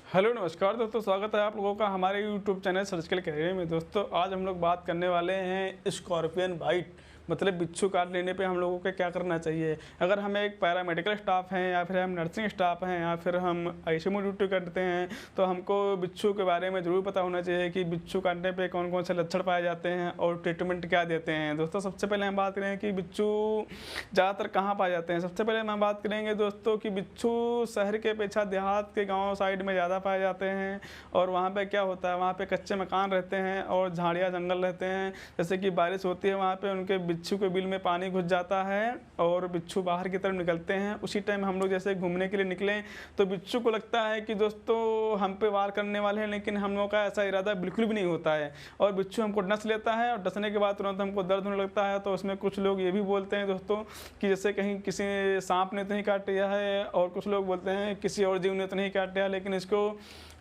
Hello नमस्कार दोस्तों, स्वागत है आप लोगों का हमारे यूट्यूब चैनल सर्जिकल कैरियर में। दोस्तों आज हम लोग बात करने वाले हैं स्कॉर्पियन बाइट मतलब बिच्छू काट लेने पे हम लोगों को क्या करना चाहिए। अगर हम एक पैरामेडिकल स्टाफ हैं या फिर हम नर्सिंग स्टाफ हैं या फिर हम आईसीयू ड्यूटी करते हैं तो हमको बिच्छू के बारे में ज़रूर पता होना चाहिए कि बिच्छू काटने पे कौन कौन से लक्षण पाए जाते हैं और ट्रीटमेंट क्या देते हैं। दोस्तों सबसे पहले हम बात करें कि बिच्छू ज़्यादातर कहाँ पाए जाते हैं। सबसे पहले हम बात करेंगे दोस्तों कि बिच्छू शहर के अपेक्षा देहात के गाँव साइड में ज़्यादा पाए जाते हैं। और वहाँ पे क्या होता है, वहाँ पे कच्चे मकान रहते हैं और झाड़ियाँ जंगल रहते हैं। जैसे कि बारिश होती है वहाँ पे उनके बिच्छू के बिल में पानी घुस जाता है और बिच्छू बाहर की तरफ निकलते हैं। उसी टाइम हम लोग जैसे घूमने के लिए निकलें तो बिच्छू को लगता है कि दोस्तों हम पे वार करने वाले हैं, लेकिन हम लोगों का ऐसा इरादा बिल्कुल भी नहीं होता है। और बिच्छू हमको डस लेता है और डसने के बाद तुरंत हमको दर्द होने लगता है। तो उसमें कुछ लोग ये भी बोलते हैं दोस्तों कि जैसे कहीं किसी सांप ने तो नहीं काट लिया है, और कुछ लोग बोलते हैं किसी और जीव ने तो नहीं काट लिया। लेकिन इसको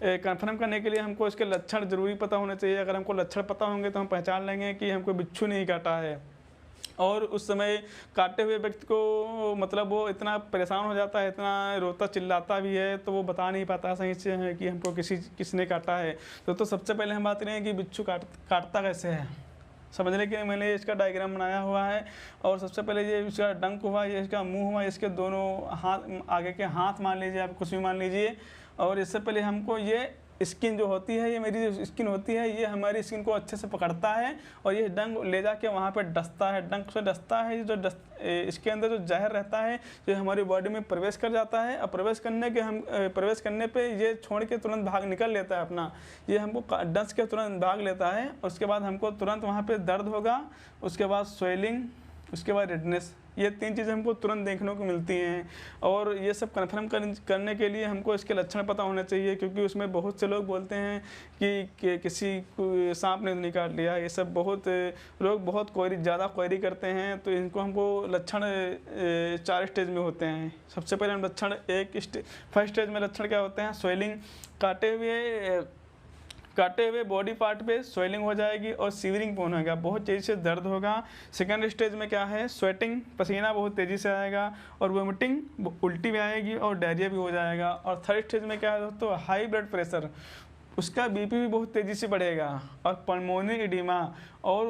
कंफर्म करने के लिए हमको इसके लक्षण ज़रूरी पता होने चाहिए। अगर हमको लक्षण पता होंगे तो हम पहचान लेंगे कि हमको बिच्छू नहीं काटा है। और उस समय काटे हुए व्यक्ति को मतलब वो इतना परेशान हो जाता है, इतना रोता चिल्लाता भी है, तो वो बता नहीं पाता सही से है कि हमको किसने काटा है। तो सबसे पहले हम बात करें कि बिच्छू काटता कैसे है। समझने के लिए मैंने इसका डायग्राम बनाया हुआ है। और सबसे पहले ये इसका डंक हुआ, ये इसका मुंह हुआ, इसके दोनों हाथ, आगे के हाथ मान लीजिए, आप कुछ भी मान लीजिए। और इससे पहले हमको ये स्किन जो होती है, ये मेरी जो स्किन होती है, ये हमारी स्किन को अच्छे से पकड़ता है और ये डंक ले जाके वहाँ पे डसता है। डंक से डसता है, जो इसके अंदर जो जहर रहता है जो हमारी बॉडी में प्रवेश कर जाता है। और प्रवेश करने पे ये छोड़ के तुरंत भाग निकल लेता है अपना। ये हमको डस के तुरंत भाग लेता है। उसके बाद हमको तुरंत वहाँ पे दर्द होगा, उसके बाद स्वेलिंग, उसके बाद रेडनेस। ये तीन चीज़ें हमको तुरंत देखने को मिलती हैं। और ये सब कन्फर्म करने के लिए हमको इसके लक्षण पता होने चाहिए, क्योंकि उसमें बहुत से लोग बोलते हैं कि किसी सांप ने नहीं काट लिया। ये सब बहुत लोग बहुत ज़्यादा क्वेरी करते हैं। तो इनको हमको लक्षण 4 स्टेज में होते हैं। सबसे पहले हम लक्षण फर्स्ट स्टेज में लक्षण क्या होते हैं, स्वेलिंग, काटे हुए बॉडी पार्ट पे स्वेलिंग हो जाएगी और सीवरिंग पोन होगा, बहुत तेज़ी से दर्द होगा। सेकंड स्टेज में क्या है, स्वेटिंग, पसीना बहुत तेज़ी से आएगा और वोमिटिंग, उल्टी भी आएगी और डायरिया भी हो जाएगा। और थर्ड स्टेज में क्या है दोस्तों, हाई ब्लड प्रेशर, उसका बीपी भी बहुत तेज़ी से बढ़ेगा और पल्मोनरी एडिमा। और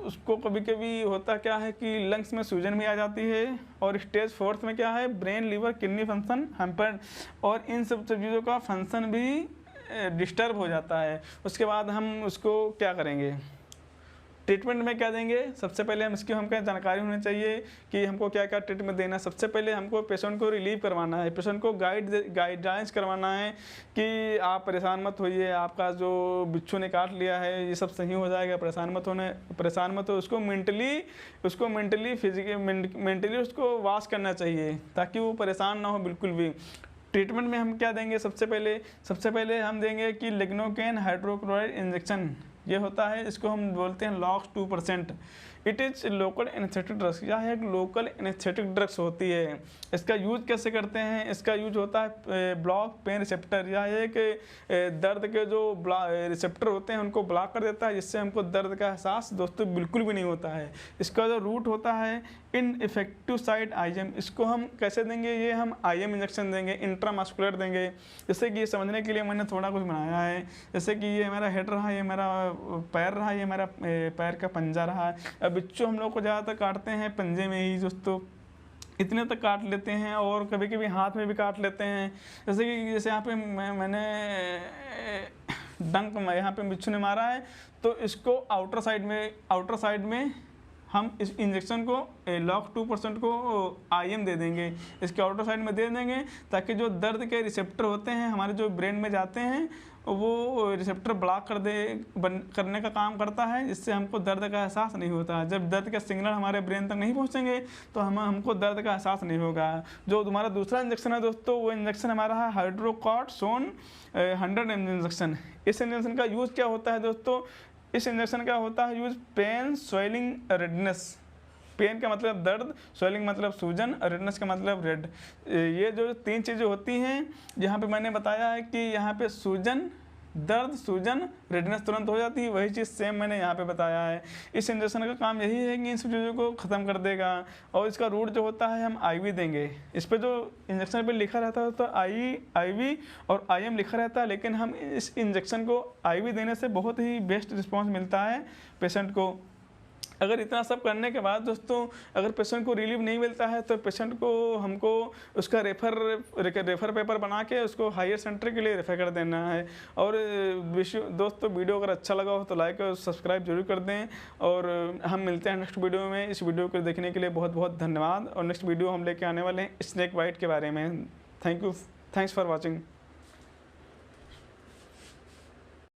उसको कभी कभी होता क्या है कि लंग्स में सूजन भी आ जाती है। और स्टेज फोर्थ में क्या है, brain, liver, kidney function hampered, और इन सब चीज़ों का फंक्शन भी डिस्टर्ब हो जाता है। उसके बाद हम उसको क्या करेंगे, ट्रीटमेंट में क्या देंगे। सबसे पहले हमको जानकारी होनी चाहिए कि हमको क्या क्या ट्रीटमेंट देना है। सबसे पहले हमको पेशेंट को रिलीव करवाना है, पेशेंट को गाइडलाइंस करवाना है कि आप परेशान मत होइए, आपका जो बिच्छू ने काट लिया है ये सब सही हो जाएगा, परेशान मत हो। उसको मेंटली फिजिकली उसको वॉश करना चाहिए ताकि वो परेशान ना हो बिल्कुल भी। ट्रीटमेंट में हम क्या देंगे, सबसे पहले हम देंगे कि लिग्नोकेन हाइड्रोक्लोराइड इंजेक्शन। ये होता है, इसको हम बोलते हैं locks 2%। It is local anaesthetic drugs, यह एक लोकल एनेस्थेटिक ड्रग्स होती है। इसका यूज कैसे करते हैं, इसका यूज होता है ब्लॉक पेन रिसेप्टर, यह एक दर्द के जो रिसेप्टर होते हैं उनको ब्लॉक कर देता है, जिससे हमको दर्द का एहसास दोस्तों बिल्कुल भी नहीं होता है। इसका जो रूट होता है इनइफेक्टिव साइट IM, इसको हम कैसे देंगे, ये हम IM इंजेक्शन देंगे, इंट्रामस्कुलर देंगे। जैसे कि ये समझने के लिए मैंने थोड़ा कुछ बनाया है। जैसे कि ये मेरा हेड रहा, ये मेरा पैर रहा, ये मेरा पैर का पंजा रहा। अब बिच्छू हम लोग को ज़्यादातर काटते हैं पंजे में ही दोस्तों, इतने तक काट लेते हैं और कभी कभी हाथ में भी काट लेते हैं। जैसे यहाँ पे मैंने डंक यहाँ पे बिच्छू ने मारा है, तो इसको आउटर साइड में हम इस इंजेक्शन को लॉक 2% को IM दे देंगे, इसके आउटर साइड में दे देंगे, ताकि जो दर्द के रिसेप्टर होते हैं हमारे जो ब्रेन में जाते हैं वो रिसेप्टर ब्लॉक करने का काम करता है, जिससे हमको दर्द का एहसास नहीं होता है। जब दर्द के सिग्नल हमारे ब्रेन तक नहीं पहुंचेंगे तो हमको दर्द का एहसास नहीं होगा। जो हमारा दूसरा इंजेक्शन है दोस्तों, वो इंजेक्शन हमारा है हाइड्रोकॉर्टिसोन 100 mg इंजेक्शन। इस इंजेक्शन का यूज़ क्या होता है दोस्तों, इस इंजेक्शन का होता है use pain, swelling, redness. Pain का मतलब दर्द, स्वेलिंग मतलब सूजन, रेडनेस का मतलब रेड। ये जो 3 चीज़ें होती हैं, यहाँ पे मैंने बताया है कि यहाँ पे सूजन, दर्द, सूजन, रेडनेस तुरंत हो जाती है। वही चीज़ सेम मैंने यहाँ पे बताया है। इस इंजेक्शन का काम यही है कि इन सब चीज़ों को ख़त्म कर देगा। और इसका रूट जो होता है हम IV देंगे। इस पर जो इंजेक्शन पे लिखा रहता है तो IV और IM लिखा रहता है, लेकिन हम इस इंजेक्शन को IV देने से बहुत ही बेस्ट रिस्पॉन्स मिलता है पेशेंट को। अगर इतना सब करने के बाद दोस्तों अगर पेशेंट को रिलीफ नहीं मिलता है तो पेशेंट को हमको उसका रेफ़र पेपर बना के उसको हायर सेंटर के लिए रेफ़र कर देना है। और दोस्तों वीडियो अगर अच्छा लगा हो तो लाइक और सब्सक्राइब जरूर कर दें। और हम मिलते हैं नेक्स्ट वीडियो में। इस वीडियो को देखने के लिए बहुत बहुत धन्यवाद। और नेक्स्ट वीडियो हम लेके आने वाले हैं स्नेक बाइट के बारे में। Thanks for watching.